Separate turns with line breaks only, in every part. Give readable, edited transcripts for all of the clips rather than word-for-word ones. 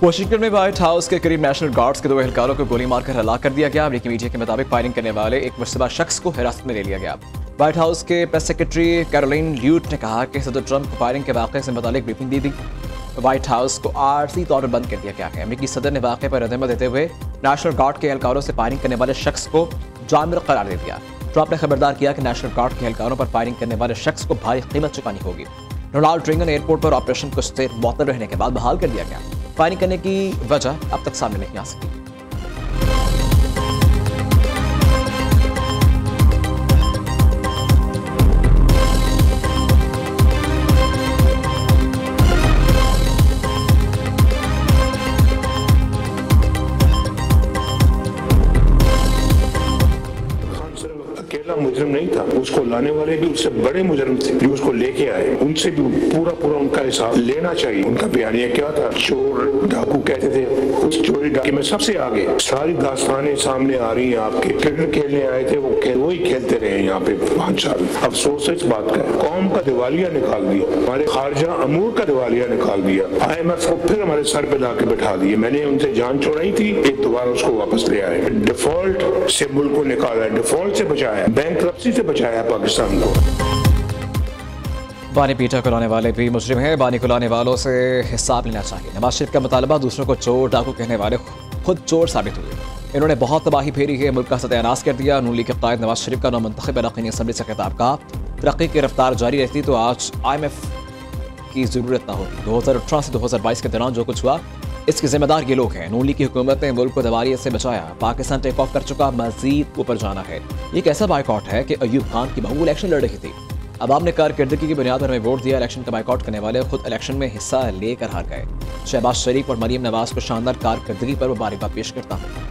Washington में white house के करीब नेशनल गार्ड्स के 2 एहलकारों को गोली मारकर हलाक कर दिया गया। अमेरिकी मीडिया के मुताबिक फायरिंग करने वाले एक मुश्तबा शख्स को हिरासत में ले लिया गया। व्हाइट हाउस के प्रेस सेक्रेटरी कैरोलिन ल्यूट ने कहा कि सदर ट्रंप को फायरिंग के वाक़े से मुतालिक ब्रीफिंग दी थी। व्हाइट हाउस को आरजी तौर पर बंद कर दिया गया है। अमेरिकी सदर ने वाक़े पर रद्द देते हुए नेशनल गार्ड के एहलकारों से फायरिंग करने वाले शख्स को जामिर करार दे दिया। ट्रंप ने खबरदार किया कि नेशनल गार्ड के एहलकारों पर फायरिंग करने वाले शख्स को भारी कीमत चुकानी होगी। रोनाल्ड रेगन एयरपोर्ट पर ऑपरेशन कुछ देर मुअत्तल रहने के बाद बहाल कर दिया गया। फायरिंग करने की वजह अब तक सामने नहीं आ सकी।
अकेला मुजरिम नहीं था, उसको लाने वाले भी उससे बड़े मुजरिम थे जो उसको लेके आए। उनसे भी पूरा उनका हिसाब लेना चाहिए। उनका बयानिया क्या था? चोर डाकू कहते थे। उस चोरी डाके में सबसे आगे सारी दास्तानें सामने आ रही हैं आपके। क्रिकेट खेलने आए थे, वो ही खेलते रहे यहाँ पे 5 साल। अफसोस इस बात का है, कौम का दिवालिया निकाल दिया, हमारे खारजा अमूर का दिवालिया निकाल दिया। IMF को फिर हमारे सर पे लाके बैठा दिए। मैंने उनसे जान छोड़ाई थी, एक दोबारा उसको वापस ले आए। डिफॉल्ट से मुल्क को निकाला, डिफॉल्ट से बचाया, बैंकरप्सी से बचाया पाकिस्तान को।
बानी पीटा को लाने वाले भी मुजरिम हैं। बानी को लाने वालों से हिसाब लेना चाहिए। नवाज शरीफ का मुतालबा दूसरों को चोर डाकू कहने वाले खुद चोर साबित हुए। इन्होंने बहुत तबाही फेरी है, मुल्क का सत्यानाश कर दिया। नून लीग के कायद नवाज शरीफ का नौमुंतखब अरकान असम्बली से खिताब कहा, तरक्की की रफ्तार जारी रहती तो आज IMF की ज़रूरत न होती। 2018 से 2022 के दौरान जो कुछ हुआ इसके जिम्मेदार ये लोग हैं। नून लीग की हुकूमत ने मुल्क को दिवालियत से बचाया। पाकिस्तान टेक ऑफ कर चुका, मजीद ऊपर जाना है। एक ऐसा बाइकआउट है कि अयूब खान की बहू इलेक्शन लड़ रही थी। अवाम ने कारकर्दगी की बुनियाद पर हमें वोट दिया। इलेक्शन का बाइकआउट करने वाले खुद इलेक्शन में हिस्सा लेकर हार गए। शहबाज शरीफ और मरीम नवाज को शानदार कारकर्दगी पर मुबारकबाद पेश करता हूँ।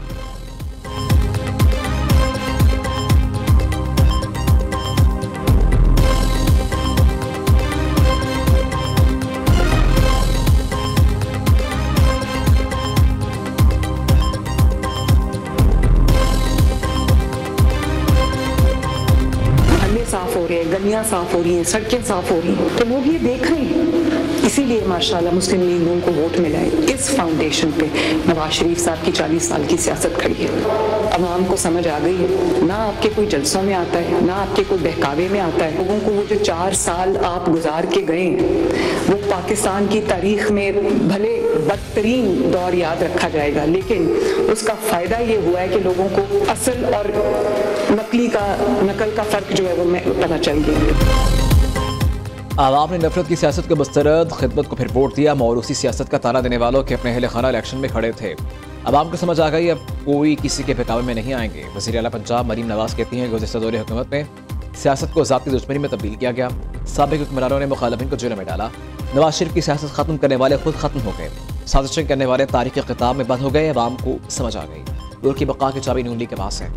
साफ हो रहे हैं, गलियां साफ हो रही हैं, सड़कें साफ हो रही हैं, तो लोग ये देख रहे हैं। इसीलिए माशाल्लाह मुस्लिम लीग नून को वोट मिला है। इस फाउंडेशन पे नवाज शरीफ साहब की 40 साल की सियासत खड़ी है। अवाम को समझ आ गई है, ना आपके कोई जलसों में आता है, ना आपके कोई बहकावे में आता है। लोगों को वो जो 4 साल आप गुजार के गए वो पाकिस्तान की तारीख में भले बदतरीन दौर याद रखा जाएगा, लेकिन उसका फायदा ये हुआ है कि लोगों को असल और नकल का फर्क जो है वो पता चल गया।
आवाम ने नफरत की सियासत को मुस्तरद खिदमत को फिर वोट दिया। मौरूसी सियासत का ताना देने वालों के अपने अहले खाना इलेक्शन में खड़े थे। आवाम को समझ आ गई अब कोई किसी के बहकावे में नहीं आएंगे। वज़ीर आला पंजाब मरीम नवाज कहती हैं, गुज़िश्ता दौरे हुकूमत में सियासत को ज़ाती दुश्मनी में तब्दील किया गया। साबिक़ हुक्मरानों ने मुखालिफिन को जेल में डाला। नवाज शरीफ की सियासत खत्म करने वाले खुद खत्म हो गए। साजिशें करने वाले तारीख के खिताब में बंद हो गए। आवाम को समझ आ गई मुल्क की बका की चाबी नून लीग के पास है।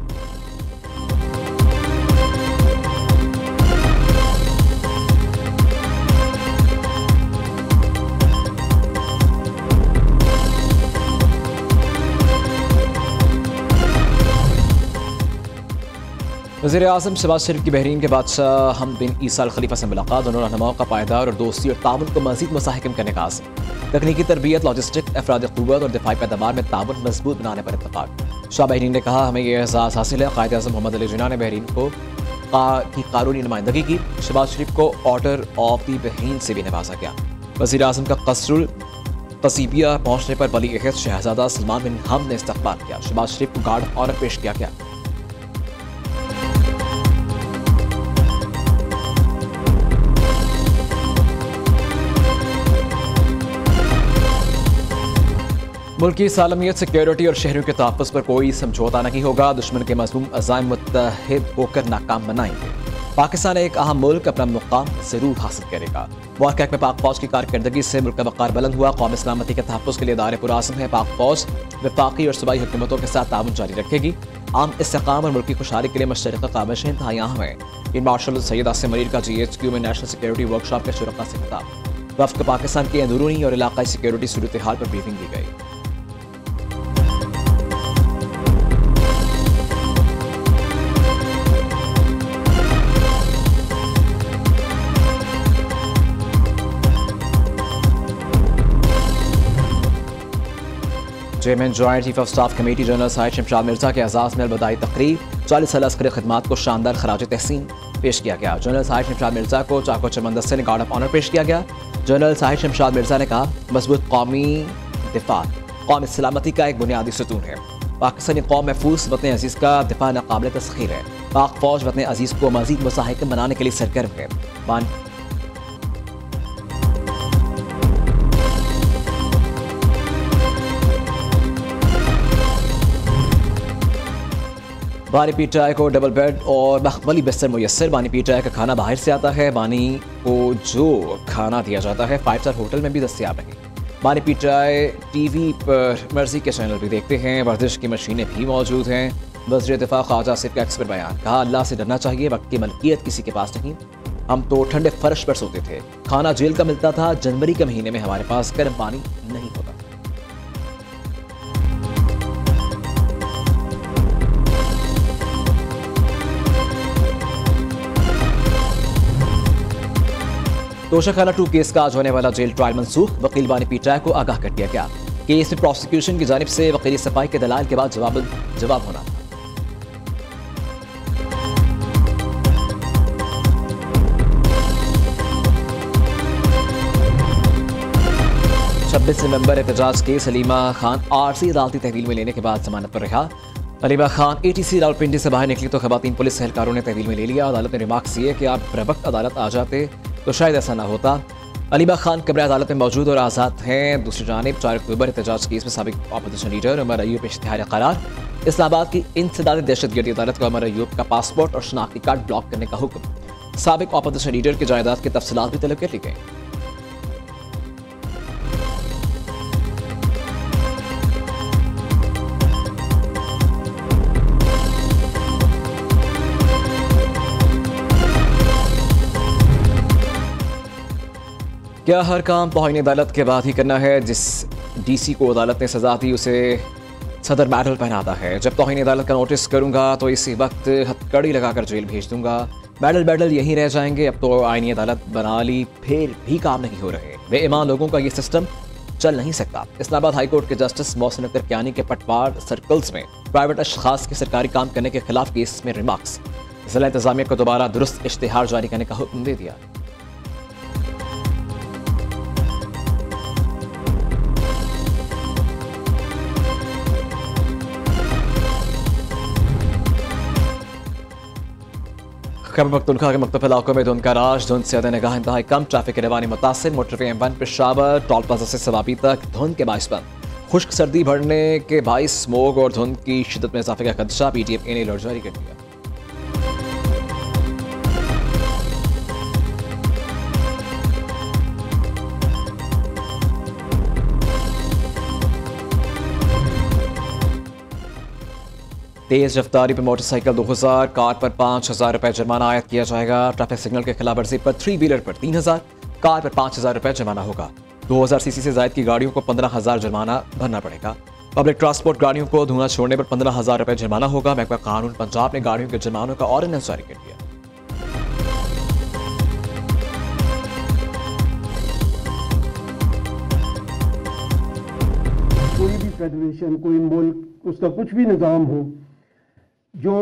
वज़ीर आज़म शहबाज शरीफ की बहरीन के बादशाह हमद बिन ईसा अल खलीफा से मुलाकात। दोनों रहनुमाओं का पायदार और दोस्ती और ताउन को मज़ीद मुसाहिम करने का आज़म। तकनीकी तरबियत, लॉजिस्टिक, अफराद क़ुव्वत और दिफाई पैदावार में ताउन मजबूत बनाने पर इत्तफ़ाक़। शाह बहरीन ने कहा, हमें यह एहसास हासिल है क़ायद आज़म मोहम्मद अली जिन्ना ने बहरीन को कानूनी नुमाइंदगी की। शहबाज शरीफ को ऑर्डर ऑफ दी बहरीन से भी नवाजा गया। वज़ीर आज़म का कसरुल कसीबिया पहुँचने पर वली अहद शहजादा सलमान बिन हमद ने इस्तक़बाल किया। शहबाज शरीफ को गार्ड ऑनर पेश किया गया। मुल्क की सालमियत, सिक्योरिटी और शहरों के तहफ़्फ़ुज़ पर कोई समझौता नहीं होगा। दुश्मन के मज़मूम अज़ाइम मुत्तहिद होकर नाकाम बनाएंगे। पाकिस्तान एक अहम मुल्क अपना मुकाम ज़रूर हासिल करेगा। वाक़या में पाक फ़ौज की कारकर्दगी से मुल्क का वक़ार बुलंद हुआ। कौमी सलामती के तहफ़्फ़ुज़ के लिए दायरे पुराज़म है। पाक फ़ौज वफ़ाक़ी और सूबाई हुकूमतों के साथ ताउन जारी रखेगी। आम इस्तेहकाम और मुल्की खुशहाली के लिए मुश्तरका काविशें इंतहाई अहम है। इन मार्शल सैयद आसिम मरीर का GHQ में नेशनल सिक्योरिटी वर्कशॉप के शुरका से खिताब। वफ़द को पाकिस्तान की अंदरूनी और इलाक़ाई सिक्योरिटी सूरत हाल पर ब्रीफिंग दी गई। Chairman joint chief of staff committee general Shahid Shamshad Mirza के एजाज़ में बधाई तकरीब 40 साल अस्करी खिदमात को शानदार खराज तहसीन पेश किया गया। जनरल साहिद शमशाद मिर्जा को चाको चमन दस्ते ने गार्ड ऑफ ऑनर पेश किया गया। जनरल साहिद शमशाद मिर्जा ने कहा, मजबूत कौमी दिफा कौमी सलामती का एक बुनियादी सतून है। पाकिस्तानी कौम महफूज वतन अजीज़ का दिफा नाकाबिल तस्खीर है। पाक फौज वतन अजीज़ को मज़ीद मुसाहिकम बनाने के लिए सरगर्म है। बानी पीटीआई को डबल बेड और मखमली बिस्तर मुयस्सर। बानी पीटीआई का खाना बाहर से आता है। बानी को जो खाना दिया जाता है 5 स्टार होटल में भी दस्तयाब नहीं। बानी पीटीआई टीवी पर मर्जी के चैनल भी देखते हैं। वर्जिश की मशीनें भी मौजूद हैं। वज़ीर दिफा ख्वाजा आसिफ का एक्सपर्ट बयान, कहा अल्लाह से डरना चाहिए, वक्त की मलकियत किसी के पास नहीं। हम तो ठंडे फर्श पर सोते थे, खाना जेल का मिलता था। जनवरी के महीने में हमारे पास गर्म पानी नहीं होता। तोशाखाना 2 केस का आज होने वाला जेल ट्रायल मंसूख। वकील बानी पीटीआई को आगाह कर दिया गया। केस में प्रोसिक्यूशन की जानिब से वकीली सफाई के दलाइल के बाद जवाब होना था। 26 नवंबर एहतजाज केस हलीमा खान आरसी अदालती तहवील में लेने के बाद जमानत पर रहा। हलीमा खान एटीसी रावलपिंडी से बाहर निकली तो खवातीन पुलिस एहलकारों ने तहवील में ले लिया। अदालत ने रिमार्क्स दिए कि आप बरवक्त अदालत आ जाते तो शायद ऐसा ना होता। हलीमा खान कमरा अदालत में मौजूद और आज़ाद हैं। दूसरी जानिब 4 अक्टूबर एहतजाज केस में साबिक अपोजिशन लीडर उमर अयूब पे इश्तिहार करार। इस्लामाबाद की इंसदादी दहशतगर्दी अदालत का उमर अयूब का पासपोर्ट और शनाख्ती कार्ड ब्लॉक करने का हुक्म। साबिक अपोजिशन लीडर की जायदाद की तफसीलात भी तलब कर ली गई। क्या हर काम तौहीन अदालत के बाद ही करना है? जिस डीसी को अदालत ने सजा दी उसे सदर मेडल पहनाता है। जब तौहीन अदालत का नोटिस करूंगा तो इसी वक्त हथकड़ी लगाकर जेल भेज दूंगा। मेडल यहीं रह जाएंगे। अब तो आईनी अदालत बना ली, फिर भी काम नहीं हो रहे। बेईमान लोगों का ये सिस्टम चल नहीं सकता। इस्लामाबाद हाई कोर्ट के जस्टिस मोहसिन अख्तर कियानी के पटवार सर्कल्स में प्राइवेट अशखास के सरकारी काम करने के खिलाफ केस में रिमार्क्स। जिला इंतजामिया को दोबारा दुरुस्त इश्तिहार जारी करने का हुक्म दे दिया। खैबर पख्तूनख्वा के मुख्तलिफ इलाकों में धुंध का राज। धुंध से निगाह इंतहाई कम। ट्रैफिक के रवानी मुतासिर। Motorway M1 Peshawar toll plaza से सवाबी तक धुंध के बाइस बंद। खुश्क सर्दी बढ़ने के बाइस स्मोक और धुंध की शिद्दत में इजाफे का खदशा। PTF ने अलर्ट जारी कर दिया। तेज रफ्तारी पर मोटरसाइकिल 2000, कार पर 5000 रुपए जुर्माना आयद किया जाएगा। ट्रैफिक सिग्नल के खिलाफ वर्जी पर 3 व्हीलर पर 3000, कार पर 5000 रुपए जुर्माना होगा। 2000 सीसी से जायद की गाड़ियों को 15000 जुर्माना भरना पड़ेगा। पब्लिक ट्रांसपोर्ट गाड़ियों को धुआं छोड़ने पर 15000 रुपए जुर्माना होगा। महकमा कानून पंजाब ने गाड़ियों के जुर्मानों का ऑर्डिनेंस जारी कर दिया।
कोई भी फेडरेशन, कोई मुल्क, उसका कुछ भी निज़ाम हो, जो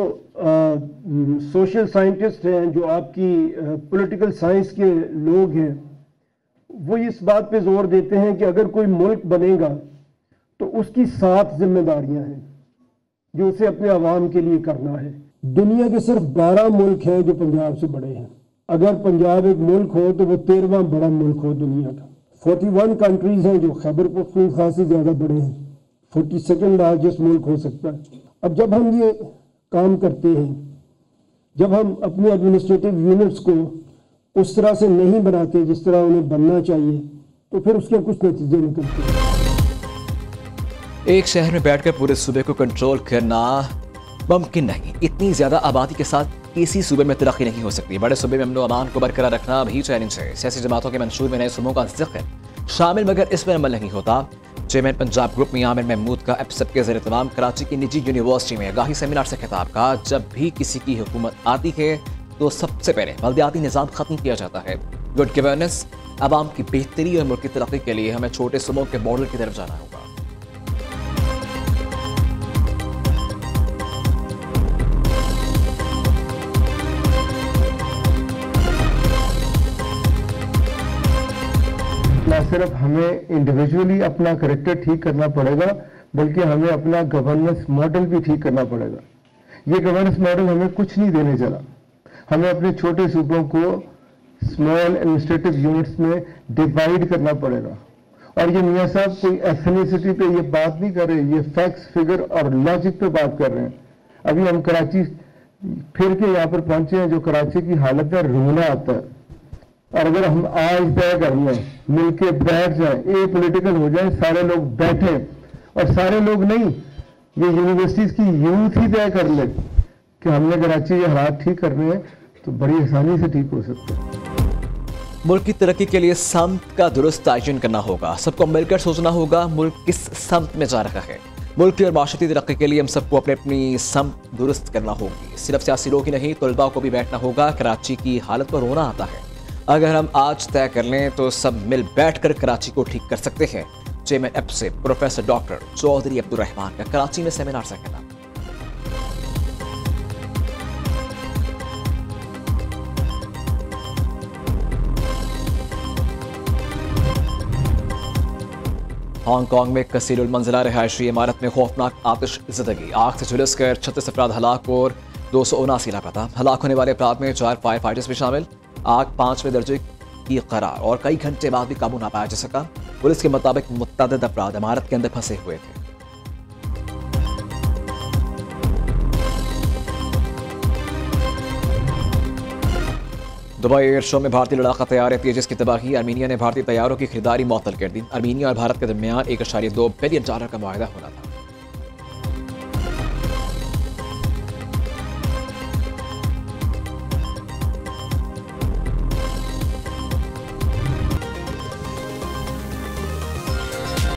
सोशल साइंटिस्ट हैं, जो आपकी पॉलिटिकल साइंस के लोग हैं, वो इस बात पे जोर देते हैं कि अगर कोई मुल्क बनेगा तो उसकी 7 जिम्मेदारियां हैं जो उसे अपने अवाम के लिए करना है। दुनिया के सिर्फ 12 मुल्क हैं जो पंजाब से बड़े हैं। अगर पंजाब एक मुल्क हो तो वो 13वां बड़ा मुल्क हो दुनिया का। 41 कंट्रीज हैं जो खैबर पख्तूनख्वा से ज़्यादा बड़े हैं। 42nd लार्जेस्ट मुल्क हो सकता है। अब जब हम ये काम करते हैं, जब हम अपने एडमिनिस्ट्रेटिव यूनिट्स को उस तरह से नहीं बनाते जिस तरह उन्हें बनना चाहिए, तो फिर उसके कुछ नतीजे निकलते हैं।
एक शहर में बैठकर पूरे सूबे को कंट्रोल करना मुमकिन नहीं। इतनी ज्यादा आबादी के साथ किसी सूबे में तरक्की नहीं हो सकती। बड़े सूबे में अमन अमान को बरकरार रखना भी चैलेंज है। सियासी जमातों के मंशूर में नए सूबों का जिक्र शामिल, मगर इस पर अमल नहीं होता। चेयरमैन पंजाब ग्रुप में आमिर महमूद का एपसेप के ज़ेर-ए-तमाम कराची की निजी यूनिवर्सिटी में आगाही सेमिनार से खिताब का। जब भी किसी की हुकूमत आती है तो सबसे पहले बल्दियाती निज़ाम खत्म किया जाता है। गुड गवर्नेंस, आवाम की बेहतरी और मुल्क की तरक्की के लिए हमें छोटे सूबों के मॉडल की तरफ जाना होगा।
सिर्फ हमें इंडिविजुअली अपना करेक्टर ठीक करना पड़ेगा, बल्कि हमें अपना गवर्नेंस मॉडल भी ठीक करना पड़ेगा। ये गवर्नेंस मॉडल हमें कुछ नहीं देने चला। हमें अपने छोटे सूबों को स्मॉल एडमिनिस्ट्रेटिव यूनिट्स में डिवाइड करना पड़ेगा। और ये मियाँ साहब कोई एथनिसिटी पे ये बात नहीं कर रहे, ये फैक्ट्स, फिगर और लॉजिक पे बात कर रहे हैं। अभी हम कराची फिर के यहाँ पर पहुंचे हैं, जो कराची की हालत है, रोना आता है। और अगर हम आज तय कर लें, मिलके बैठ जाए, ए पॉलिटिकल हो जाए, सारे लोग बैठे, और सारे लोग नहीं, ये यूनिवर्सिटीज की यूथ ही तय कर ले कि हमने कराची ये हालात ठीक करने हैं, तो बड़ी आसानी से ठीक हो सकते हैं।
मुल्क की तरक्की के लिए समत का दुरुस्त तयन करना होगा। सबको मिलकर सोचना होगा मुल्क किस समत में जा रहा है। मुल्क की और माशरती तरक्की के लिए हम सबको अपनी समत दुरुस्त करना होगी। सिर्फ सियासी लोग ही नहीं, तलबा को भी बैठना होगा। कराची की हालत पर रोना आता है। अगर हम आज तय कर लें तो सब मिल बैठकर कराची को ठीक कर सकते हैं। चेयरमैन एप से प्रोफेसर डॉक्टर चौधरी अब्दुल रहमान का कराची में सेमिनार से कहना। हांगकांग में कसीरुल मंजिला रिहायशी इमारत में खौफनाक आतिश ज़दगी। आग से झुलस कर 36 अफराद हलाक और 279 लापता। हलाक होने वाले अफराद में 4 फायर फाइटर्स भी शामिल। आग 5वें दर्जे की करार और कई घंटे बाद भी काबू ना पाया जा सका। पुलिस के मुताबिक मुतअद्दिद अफराद इमारत के अंदर फंसे हुए थे। दुबई एयर शो में भारतीय लड़ाका तैयार तेजस की तबाही। आर्मीनिया ने भारतीय तैयारों की खरीदारी मुअत्तल कर दी। आर्मीनिया और भारत के दरमियान $1.2 बिलियन का मुआहदा होना